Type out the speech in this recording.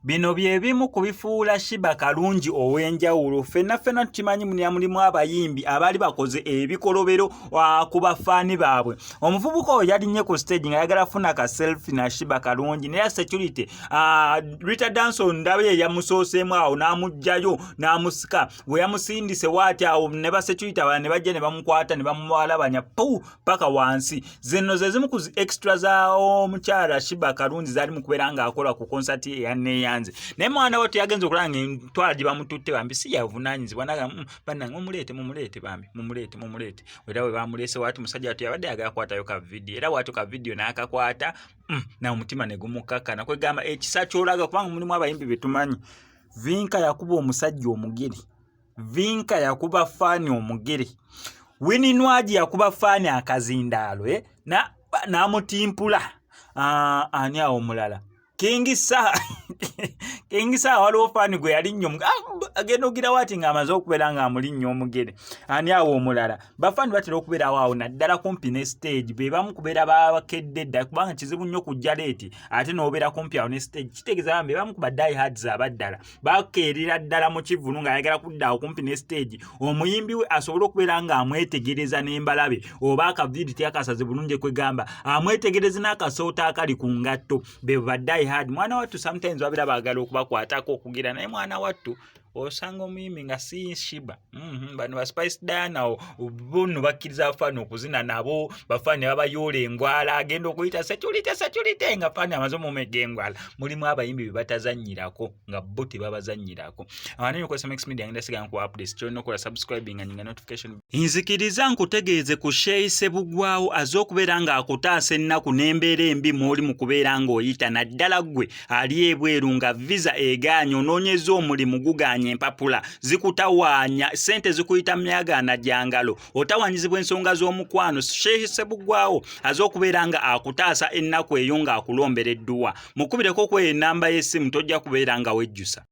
Bino bye bimu ku bifuula Sheebah Karungi ow'enjawulo. Ffenna tukimanyi mulimu abayimbi abaali bakoze ebikolobero ku bafaani baabwe. Omuvubuka oyo yalinnye ku stage nga yagala funa ka selfie na Sheebah Karungi naye security Rita Danson ndabe yamusooseemu awo n'amugjayo n'amusika. Bwe yamusindise waati awo ne ba security abala ne bajja ne bamukwata ne bamwalabanya paka wansi. Zino ze zimu ku extra za omukyala Sheebah Karungi zaali mu kubeera ng'akola ku concert ye ya Neeyanze. Naye mwana we yagenze okulanga entwala gye bamututte bambi si yavunaanyizibwa naga bannange mumuleete bambi mumuleete. Era bwe bamuleese waati musajja wati yabadde yagala kukwatayo ka video era waati ka video n'akakwata na omutima ne gumukkakana kwegamba ekisa ky'olaga kubanga mulimu abayimbi be tumanyi. Vinka yakuba omusajja omugere, Vinka yakuba faani omugere, Winnie Nwagi yakuba faani akazindaalo n'amutimpula. Ani awo omulala King Sir waliwo faani gwe yali nnyo agenda ogira waati ng'amaze okubeera ng'amuli nnyo omugere. Ani awo omulala bafaani batera okubeerawo awo naddala kumpi ne stage be bamu kubeera bakedde dda kubanga kizibu nnyo kujja leeti ate n'obeera kumpi awo ne stage kitegeeza bambi bamu ku ba die hards abaddala bakeerera ddala mu kivunu ng'ayagala kudda awo kumpi ne stage omuyimbi we asobole okubeera ng'amwetegereza n'embalabe oba akaviiri tyakasaze bulungi kwegamba amwetegereze n'akasoota akali ku ngatto be ba die hard. Mwana wattu sometimes wabira baagala okubakwatako okugira naye mwana wattu osanga omuyimbi nga si Sheebah. Bano ba Spice Diana bono bakkiriza abafaani okuzina nabo bafaani babayoola engwala agenda okuyita security nga faani amaze omumega engwala. Mulimu abayimbi be batazannyirako nga bo tebabazannyirako. Awanene kwa Max Media ngenda siga nku updates kyonna okola subscribing nga nyinga notification. Nzikiriza nkutegeeze ku Sheyi Ssebugwawo az'okubeera ng'akutaasa ennaku n'embeera embi mw'oli mu kubeera ng'oyita naddala ggwe ali ebweru nga visa egaanye onoonyeza omulimu guganye empapula zikutawaanya sente zikuyita myagaana gyangalo otawanyizibwa ensonga z'omukwano. Sheyi Ssebugwawo az'okubeera nga akutaasa ennaku eyo ng'akulombera edduwa mukubireko ku ennamba y'essimu tojja kubeera nga wejjusa.